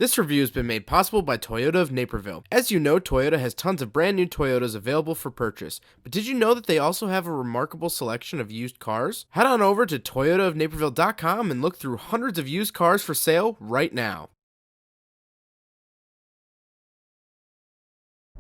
This review has been made possible by Toyota of Naperville. As you know, Toyota has tons of brand new Toyotas available for purchase, but did you know that they also have a remarkable selection of used cars? Head on over to toyotaofnaperville.com and look through hundreds of used cars for sale right now.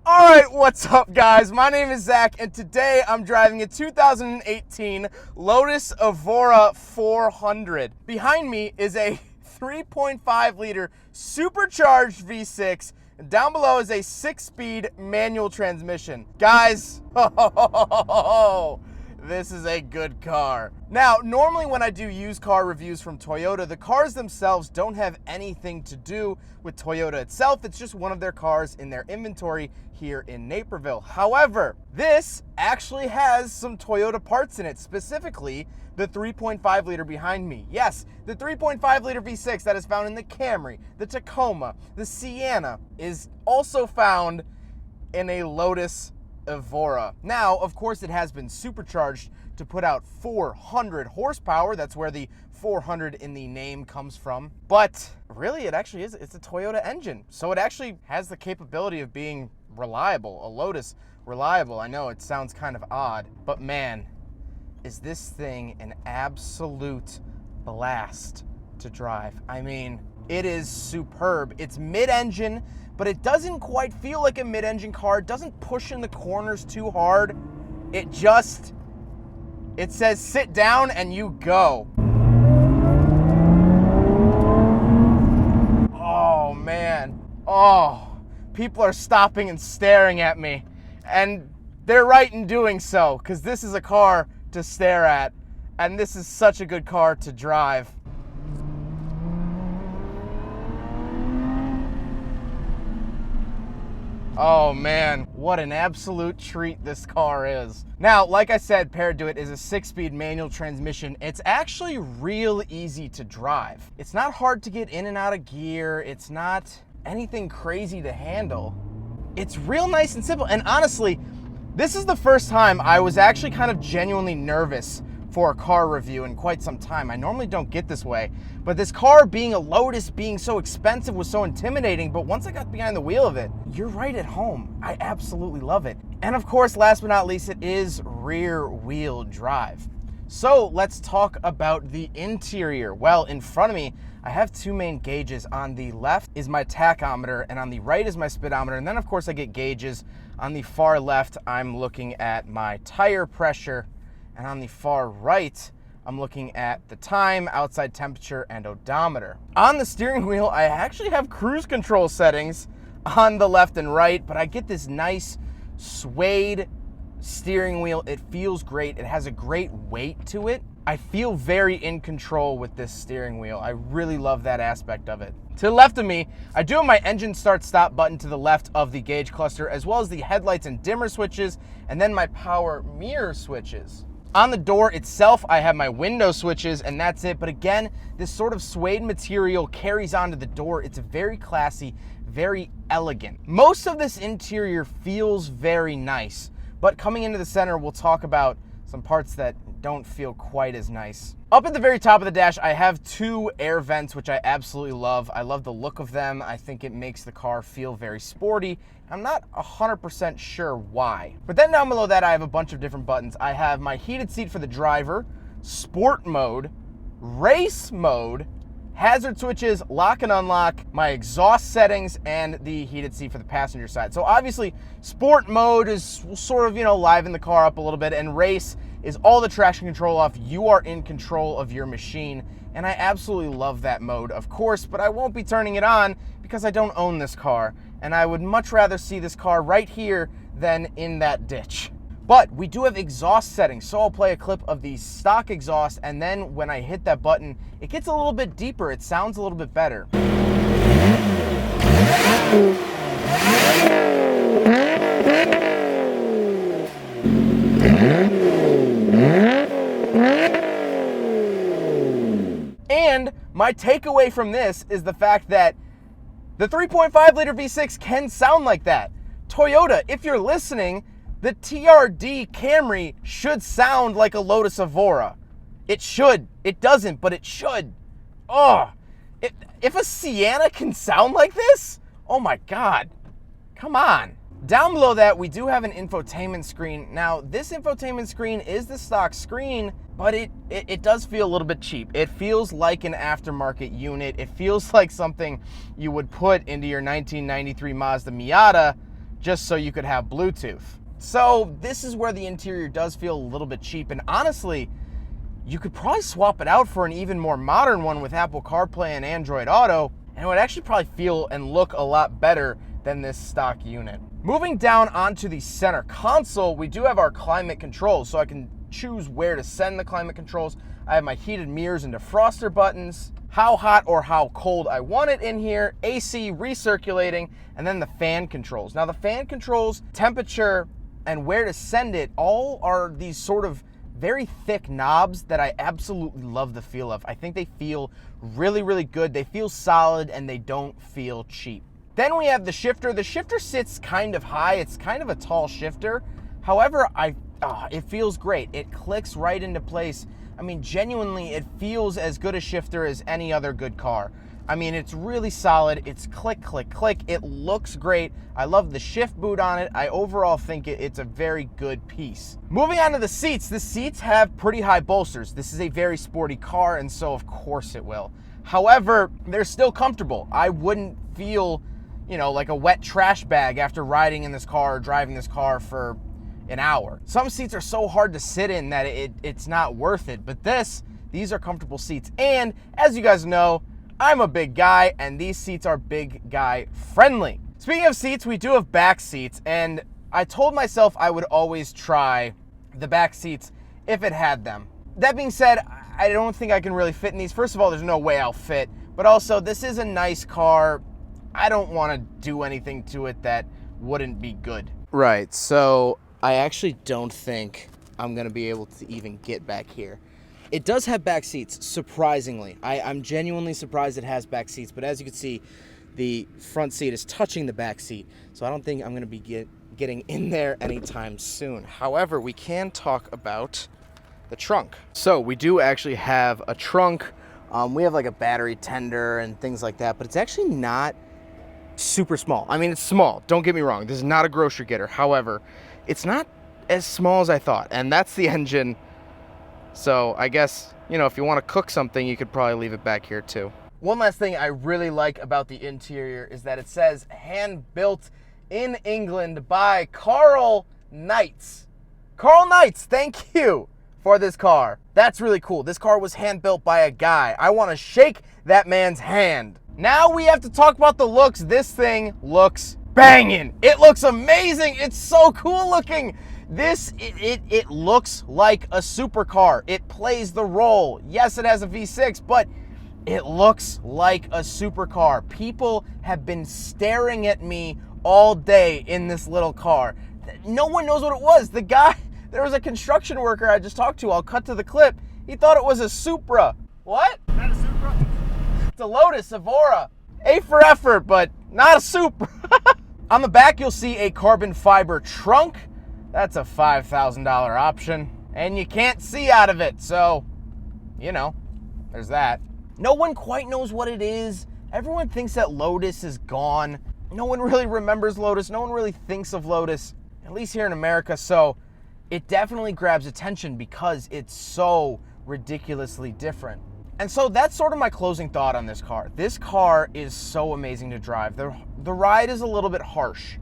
Alright, what's up guys? My name is Zach and today I'm driving a 2018 Lotus Evora 400. Behind me is a 3.5 liter supercharged V6, and down below is a 6-speed manual transmission. Guys, this is a good car. Now, normally when I do used car reviews from Toyota, the cars themselves don't have anything to do with Toyota itself. It's just one of their cars in their inventory here in Naperville. However, this actually has some Toyota parts in it, specifically the 3.5 liter behind me. Yes, the 3.5 liter V6 that is found in the Camry, the Tacoma, the Sienna is also found in a Lotus Evora. Now, of course, it has been supercharged to put out 400 horsepower. That's where the 400 in the name comes from. But really, it actually is. It's a Toyota engine. So it actually has the capability of being reliable, a Lotus reliable. I know it sounds kind of odd, but man, is this thing an absolute blast to drive. I mean, it is superb. It's mid-engine, but it doesn't quite feel like a mid-engine car. It doesn't push in the corners too hard. It says sit down and you go. Oh man, people are stopping and staring at me. And they're right in doing so, because this is a car to stare at, and this is such a good car to drive. Oh man, what an absolute treat this car is. Now, like I said, paired to it is a 6-speed manual transmission. It's actually real easy to drive. It's not hard to get in and out of gear. It's not anything crazy to handle. It's real nice and simple. And honestly, this is the first time I was actually kind of genuinely nervous for a car review in quite some time. I normally don't get this way, but this car being a Lotus, being so expensive was so intimidating, but once I got behind the wheel of it, you're right at home. I absolutely love it. And of course, last but not least, it is rear wheel drive. So let's talk about the interior. Well, in front of me, I have two main gauges. On the left is my tachometer, and on the right is my speedometer. And then of course I get gauges. On the far left, I'm looking at my tire pressure. And on the far right, I'm looking at the time, outside temperature, and odometer. On the steering wheel, I actually have cruise control settings on the left and right, but I get this nice suede steering wheel. It feels great. It has a great weight to it. I feel very in control with this steering wheel. I really love that aspect of it. To the left of me, I do have my engine start stop button to the left of the gauge cluster, as well as the headlights and dimmer switches, and then my power mirror switches. On the door itself, I have my window switches, and that's it. But again, this sort of suede material carries onto the door. It's very classy, very elegant. Most of this interior feels very nice, but coming into the center, we'll talk about some parts that don't feel quite as nice. Up at the very top of the dash, I have two air vents, which I absolutely love. I love the look of them. I think it makes the car feel very sporty. I'm not 100% sure why. But then down below that, I have a bunch of different buttons. I have my heated seat for the driver, sport mode, race mode, hazard switches, lock and unlock, my exhaust settings, and the heated seat for the passenger side. So obviously, sport mode is sort of, liven the car up a little bit, and race is all the traction control off. You are in control of your machine, and I absolutely love that mode, of course, but I won't be turning it on because I don't own this car, and I would much rather see this car right here than in that ditch. But we do have exhaust settings, so I'll play a clip of the stock exhaust, and then when I hit that button, it gets a little bit deeper. It sounds a little bit better. And my takeaway from this is the fact that the 3.5 liter V6 can sound like that. Toyota, if you're listening, the TRD Camry should sound like a Lotus Evora. It should. It doesn't, but it should. Oh, If a Sienna can sound like this, oh my God, come on. Down below that, we do have an infotainment screen. Now, this infotainment screen is the stock screen, but it does feel a little bit cheap. It feels like an aftermarket unit. It feels like something you would put into your 1993 Mazda Miata just so you could have Bluetooth. So this is where the interior does feel a little bit cheap. And honestly, you could probably swap it out for an even more modern one with Apple CarPlay and Android Auto, and it would actually probably feel and look a lot better than this stock unit. Moving down onto the center console, we do have our climate controls, so I can choose where to send the climate controls. I have my heated mirrors and defroster buttons, how hot or how cold I want it in here, AC recirculating, and then the fan controls. Now the fan controls, temperature, and where to send it all are these sort of very thick knobs that I absolutely love the feel of. I think they feel really, really good. They feel solid and they don't feel cheap. Then we have the shifter. The shifter sits kind of high. It's kind of a tall shifter. However, it feels great. It clicks right into place. I mean, genuinely, it feels as good a shifter as any other good car. I mean, it's really solid. It's click, click, click. It looks great. I love the shift boot on it. I overall think it's a very good piece. Moving on to the seats. The seats have pretty high bolsters. This is a very sporty car, and so of course it will. However, they're still comfortable. I wouldn't feel, like a wet trash bag after riding in this car or driving this car for an hour. Some seats are so hard to sit in that it's not worth it, but these are comfortable seats. And as you guys know, I'm a big guy, and these seats are big guy friendly. Speaking of seats, we do have back seats, and I told myself I would always try the back seats if it had them. That being said, I don't think I can really fit in these. First of all, there's no way I'll fit, but also this is a nice car. I don't want to do anything to it that wouldn't be good. Right, so I actually don't think I'm going to be able to even get back here. It does have back seats, surprisingly. I'm genuinely surprised it has back seats, but as you can see, the front seat is touching the back seat, so I don't think I'm going to be getting in there anytime soon. However, we can talk about the trunk. So we do actually have a trunk. We have like a battery tender and things like that, but it's actually not super small. I mean, it's small, don't get me wrong. This is not a grocery getter. However, it's not as small as I thought, and that's the engine. So I guess, if you want to cook something, you could probably leave it back here too. One last thing I really like about the interior is that it says hand-built in England by Carl Knights. Carl Knights, thank you for this car. That's really cool. This car was hand-built by a guy. I want to shake that man's hand. Now we have to talk about the looks. This thing looks banging. It looks amazing. It's so cool looking. It looks like a supercar. It plays the role. Yes, it has a V6, but it looks like a supercar. People have been staring at me all day in this little car. No one knows what it was. There was a construction worker I just talked to. I'll cut to the clip. He thought it was a Supra. What? Not a Supra? It's a Lotus Evora. A for effort, but not a Supra. On the back, you'll see a carbon fiber trunk. That's a $5,000 option, and you can't see out of it, so, there's that. No one quite knows what it is. Everyone thinks that Lotus is gone. No one really remembers Lotus. No one really thinks of Lotus, at least here in America, so it definitely grabs attention because it's so ridiculously different. And so that's sort of my closing thought on this car. This car is so amazing to drive. The ride is a little bit harsh,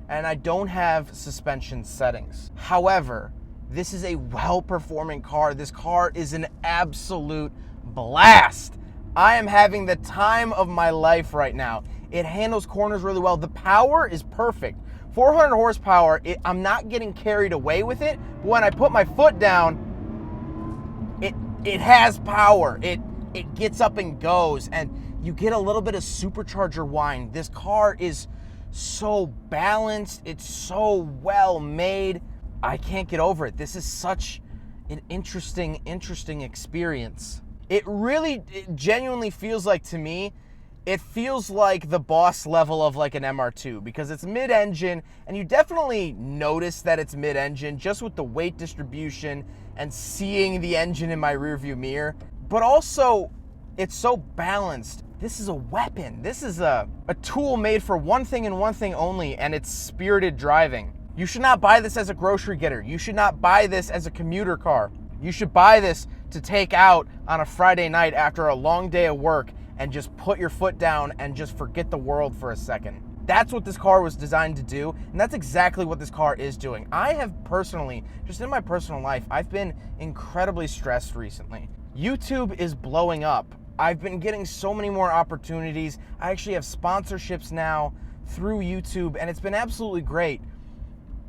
and I don't have suspension settings. However, this is a well-performing car. This car is an absolute blast. I am having the time of my life right now. It handles corners really well. The power is perfect. 400 horsepower, I'm not getting carried away with it, but when I put my foot down, it has power. It gets up and goes, and you get a little bit of supercharger whine. This car is so balanced. It's so well made. I can't get over it. This is such an interesting experience. It genuinely feels like, to me, it feels like the boss level of like an MR2 because it's mid-engine, and you definitely notice that it's mid-engine just with the weight distribution and seeing the engine in my rearview mirror. But also, It's so balanced. This is a weapon. This is a tool made for one thing and one thing only, and it's spirited driving. You should not buy this as a grocery getter. You should not buy this as a commuter car. You should buy this to take out on a Friday night after a long day of work and just put your foot down and just forget the world for a second. That's what this car was designed to do, and that's exactly what this car is doing. I have personally, just in my personal life, I've been incredibly stressed recently. YouTube is blowing up. I've been getting so many more opportunities. I actually have sponsorships now through YouTube, and it's been absolutely great.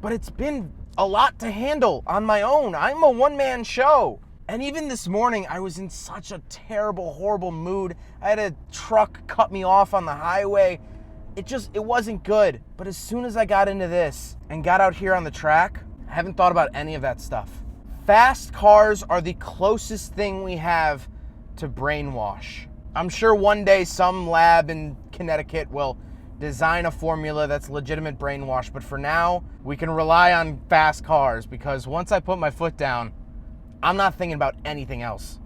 But it's been a lot to handle on my own. I'm a one-man show. And even this morning, I was in such a terrible, horrible mood. I had a truck cut me off on the highway. It wasn't good. But as soon as I got into this and got out here on the track, I haven't thought about any of that stuff. Fast cars are the closest thing we have to brainwash. I'm sure one day some lab in Connecticut will design a formula that's legitimate brainwash, but for now, we can rely on fast cars, because once I put my foot down, I'm not thinking about anything else.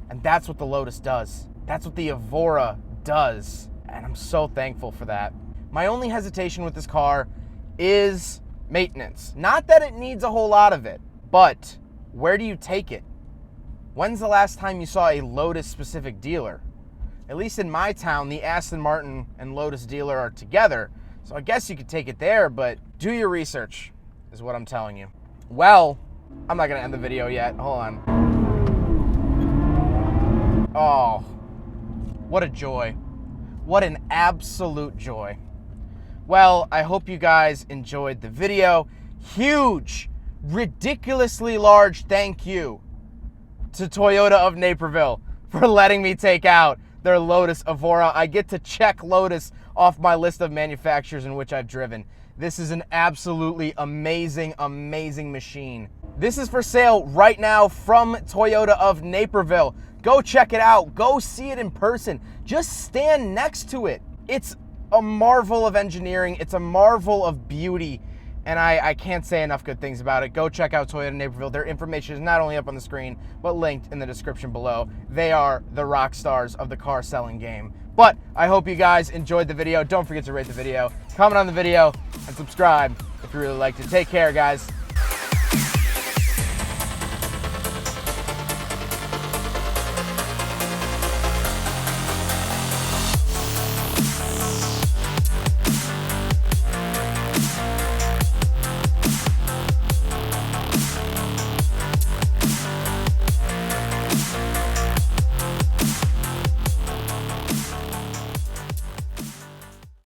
And that's what the Lotus does. That's what the Evora does. And I'm so thankful for that. My only hesitation with this car is maintenance. Not that it needs a whole lot of it, but where do you take it? When's the last time you saw a Lotus specific dealer? At least in my town, the Aston Martin and Lotus dealer are together. So I guess you could take it there, but do your research, is what I'm telling you. Well, I'm not gonna end the video yet. Hold on. Oh, what a joy. What an absolute joy. Well, I hope you guys enjoyed the video. Huge, ridiculously large thank you to Toyota of Naperville for letting me take out their Lotus Evora. I get to check Lotus off my list of manufacturers in which I've driven. This is an absolutely amazing, amazing machine. This is for sale right now from Toyota of Naperville. Go check it out. Go see it in person. Just stand next to it. It's a marvel of engineering. It's a marvel of beauty. And I can't say enough good things about it. Go check out Toyota Naperville. Their information is not only up on the screen, but linked in the description below. They are the rock stars of the car selling game. But I hope you guys enjoyed the video. Don't forget to rate the video, comment on the video, and subscribe if you really liked it. Take care, guys.